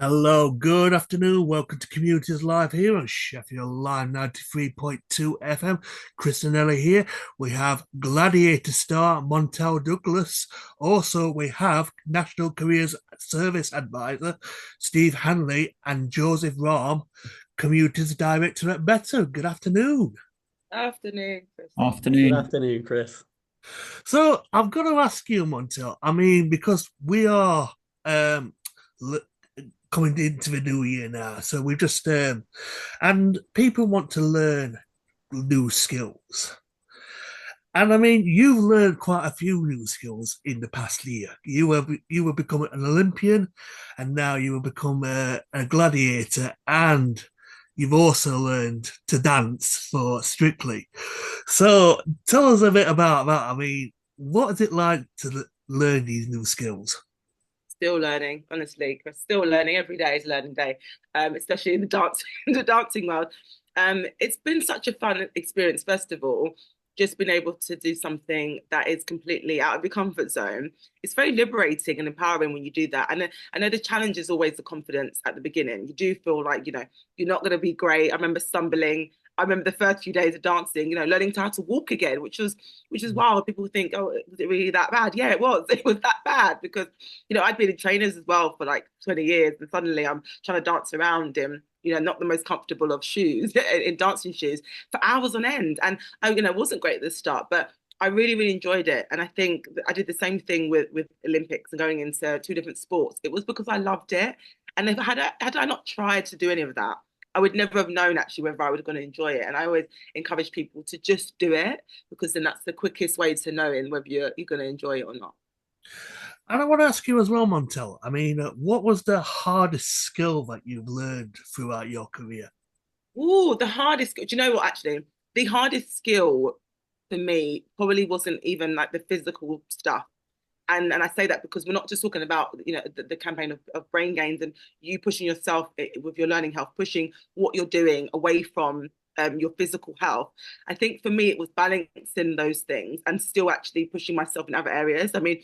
Hello, good afternoon. Welcome to Communities Live here on Sheffield Live 93.2 FM. Chris Zanelli here. We have Gladiator star Montell Douglas. Also, we have National Careers Service Advisor Steve Hanley and Joseph Rham, Communities Director at Better. Good afternoon. Afternoon, Chris. Good Afternoon. afternoon, Chris. So, I've got to ask you, Montell. I mean, because we are um, coming into the new year now. So we've just and people want to learn new skills. And I mean, you've learned quite a few new skills in the past year. You have become an Olympian, and now you have become a gladiator, and you've also learned to dance for Strictly. So tell us a bit about that. I mean, what is it like to learn these new skills? Still learning, honestly. Chris. Still learning. Every day is a learning day, especially in the dance, in the dancing world. It's been such a fun experience. First of all, just being able to do something that is completely out of your comfort zone. It's very liberating and empowering when you do that. And I know the challenge is always the confidence at the beginning. You do feel like you're not going to be great. I remember stumbling. I remember the first few days of dancing, learning how to walk again, which is wild. People think, oh, was it really that bad? Yeah, it was. It was that bad because I'd been in trainers as well for like 20 years, and suddenly I'm trying to dance around in, not the most comfortable of shoes, in dancing shoes, for hours on end. And it wasn't great at the start, but I really, really enjoyed it. And I think I did the same thing with Olympics and going into two different sports. It was because I loved it. And if had I not tried to do any of that, I would never have known actually whether I was going to enjoy it. And I always encourage people to just do it because then that's the quickest way to knowing whether you're going to enjoy it or not. And I want to ask you as well, Montel. I mean, what was the hardest skill that you've learned throughout your career? Oh, the hardest. Do you know what? Actually, the hardest skill for me probably wasn't even like the physical stuff. And I say that because we're not just talking about the campaign of brain gains and you pushing yourself with your learning health, pushing what you're doing away from your physical health. I think for me it was balancing those things and still actually pushing myself in other areas. I mean,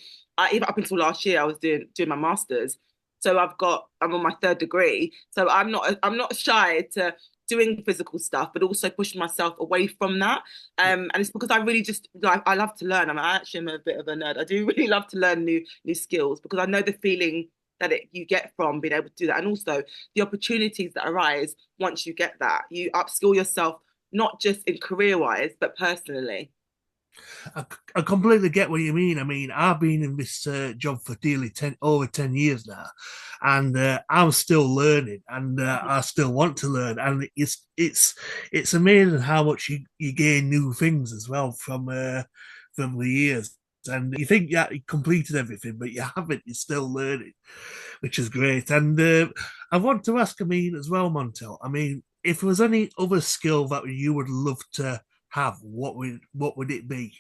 even up until last year, I was doing my masters, so I'm on my third degree. So I'm not shy to doing physical stuff, but also pushing myself away from that. And it's because I really just like I love to learn. I actually am a bit of a nerd. I do really love to learn new skills because I know the feeling that you get from being able to do that, and also the opportunities that arise once you get that. You upskill yourself not just in career wise, but personally. I, I completely get what you mean. I mean, I've been in this job for nearly over 10 years now, and I'm still learning, and I still want to learn. And it's amazing how much you gain new things as well from the years. And you think you completed everything, but you haven't. You're still learning, which is great. And I want to ask, I mean, as well, Montel. I mean, if there was any other skill that you would love to have, what would it be?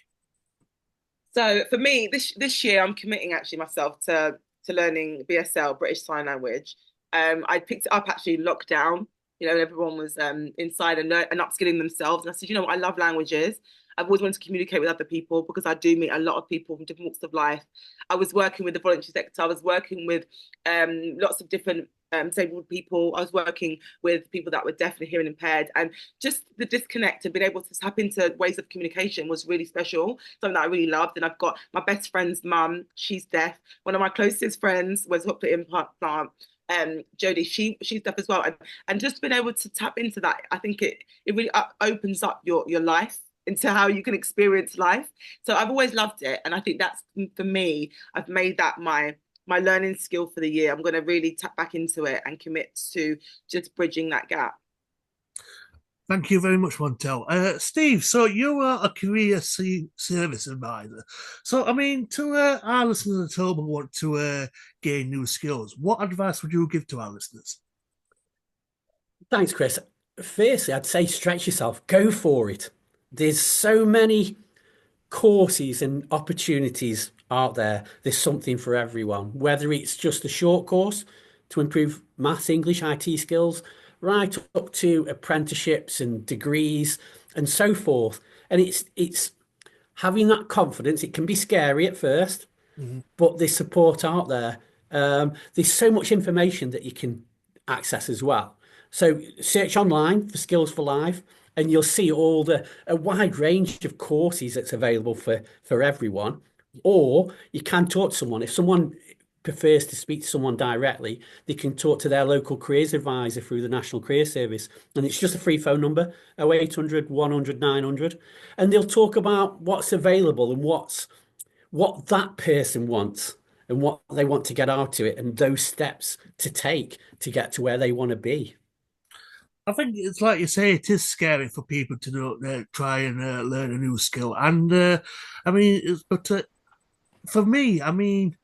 So for me, this year, I'm committing actually myself to learning BSL, British Sign Language. I picked it up actually in lockdown, and everyone was inside and upskilling themselves. And I said, what, I love languages. I've always wanted to communicate with other people because I do meet a lot of people from different walks of life. I was working with the voluntary sector. I was working with lots of different disabled people. I was working with people that were deaf and hearing impaired, and just the disconnect and being able to tap into ways of communication was really special. Something that I really loved. And I've got my best friend's mum; she's deaf. One of my closest friends was hooked to implant. Jodie, she's deaf as well, and just being able to tap into that, I think it really opens up your life into how you can experience life. So I've always loved it, and I think that's for me. I've made that my learning skill for the year. I'm going to really tap back into it and commit to just bridging that gap. Thank you very much, Montel. Steve, so you are a career service advisor. So, I mean, to our listeners at home who want to gain new skills, what advice would you give to our listeners? Thanks, Chris. Firstly, I'd say stretch yourself, go for it. There's so many courses and opportunities out there. There's something for everyone, whether it's just a short course to improve maths, English, IT skills, right up to apprenticeships and degrees and so forth. And it's having that confidence. It can be scary at first, Mhm. but there's support out there. There's so much information that you can access as well. So search online for Skills for Life, and you'll see all the a wide range of courses that's available for everyone. Or you can talk to someone. If someone prefers to speak to someone directly, they can talk to their local careers advisor through the National Career Service. And it's just a free phone number, 0800 100 900. And they'll talk about what's available and what that person wants and what they want to get out of it and those steps to take to get to where they want to be. I think it's like you say, it is scary for people to try and learn a new skill. And I mean, for me, I mean,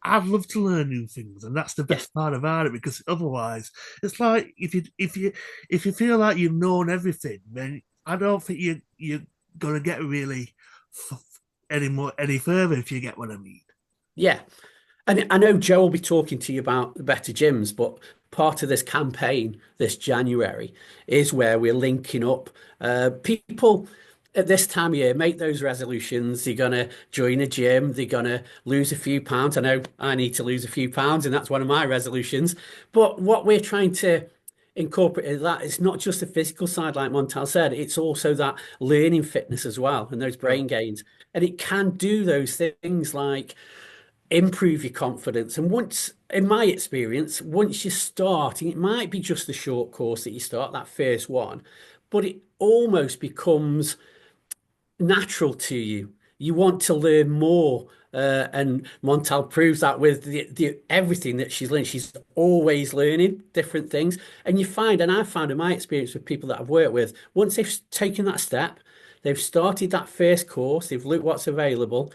I'd love to learn new things, and that's the Yeah, best part about it. Because otherwise, it's like if you feel like you've known everything, then I don't think you're gonna get really f- any further if you get what I mean. yeah. And I know Joe will be talking to you about the better gyms, but part of this campaign this January is where we're linking up people at this time of year make those resolutions. They're gonna join a gym, they're gonna lose a few pounds. I know I need to lose a few pounds, and that's one of my resolutions. But what we're trying to incorporate in that it's not just the physical side, like Montell said, it's also that learning fitness as well and those Yeah. brain gains. And it can do those things like improve your confidence. And once, in my experience, once you start, and it might be just the short course that you start, that first one, but it almost becomes natural to you. You want to learn more. And Montel proves that with the everything that she's learned. She's always learning different things. And you find, and I've found in my experience with people that I've worked with, once they've taken that step, they've started that first course, they've looked what's available,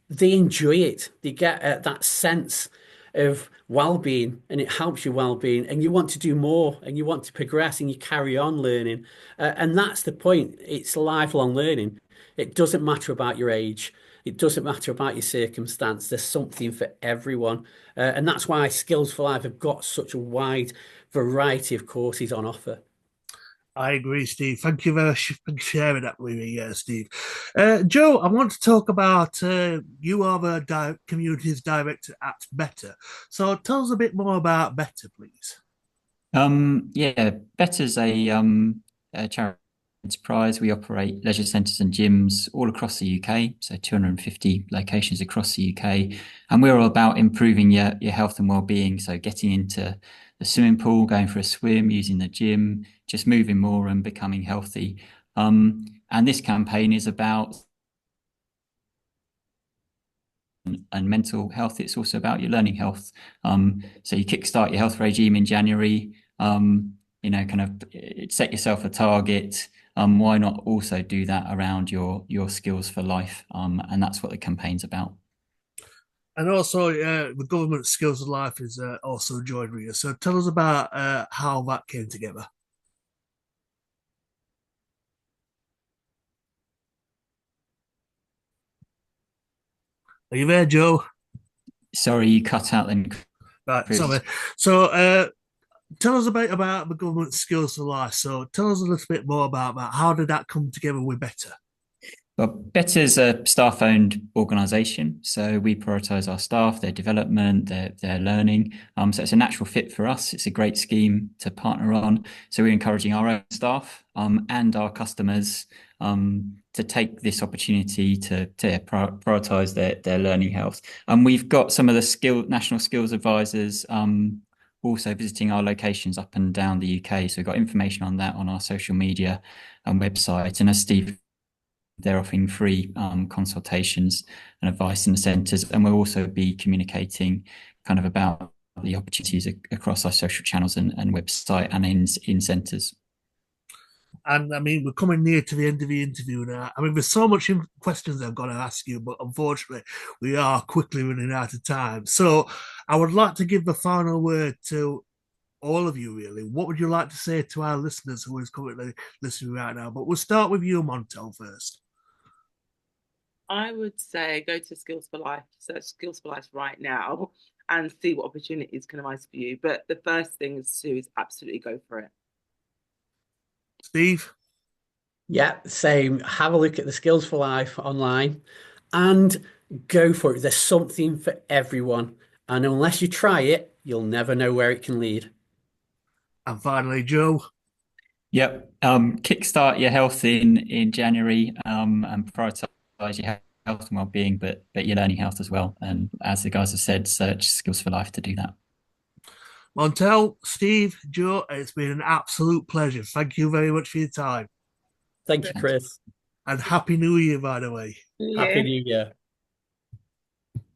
they enjoy it. They get that sense of well-being, and it helps your well-being, and you want to do more, and you want to progress, and you carry on learning. And that's the point. It's lifelong learning. It doesn't matter about your age. It doesn't matter about your circumstance. There's something for everyone. And that's why Skills for Life have got such a wide variety of courses on offer. I agree, Steve. Thank you very much for sharing that with me, Steve. Joe, I want to talk about you are the communities director at Better. So tell us a bit more about Better, please. Yeah, Better's a charity enterprise. We operate leisure centres and gyms all across the UK, so 250 locations across the UK, and we're all about improving your health and well-being. So getting into the swimming pool, going for a swim, using the gym, just moving more and becoming healthy. And this campaign is about and mental health. It's also about your learning health. So you kickstart your health regime in January. Kind of set yourself a target. Why not also do that around your skills for life? And that's what the campaign's about. And also, the government Skills of Life is also joining you. So tell us about how that came together. Are you there, Joe? Sorry, you cut out then, Right, Chris. sorry. So tell us about the government Skills for Life. So tell us a little bit more about that. How did that come together with Better? Well, Better's a staff-owned organisation, so we prioritise our staff, their development, their learning. So it's a natural fit for us. It's a great scheme to partner on. So we're encouraging our own staff and our customers to take this opportunity to prioritise their learning health. And we've got some of the national skills advisors also visiting our locations up and down the UK. So we've got information on that on our social media and website. And as Steve, they're offering free consultations and advice in the centres, and we'll also be communicating kind of about the opportunities across our social channels and website and in centres. And I mean, we're coming near to the end of the interview now. I mean, there's so much questions I've got to ask you, but unfortunately, we are quickly running out of time. So I would like to give the final word to all of you, really. What would you like to say to our listeners who is currently listening right now? But we'll start with you, Montell, first. I would say go to Skills for Life, search Skills for Life right now and see what opportunities can arise for you. But the first thing is absolutely go for it. Steve? Yeah, same. Have a look at the Skills for Life online and go for it. There's something for everyone. And unless you try it, you'll never know where it can lead. And finally, Joe. Yep. Kickstart your health in January, and prioritize your health and well-being, but your learning health as well. And as the guys have said, search Skills for Life to do that. Montell, Steve, Joe, it's been an absolute pleasure. Thank you very much for your time. Thank you, Chris. And Happy New Year, by the way. Happy New Year.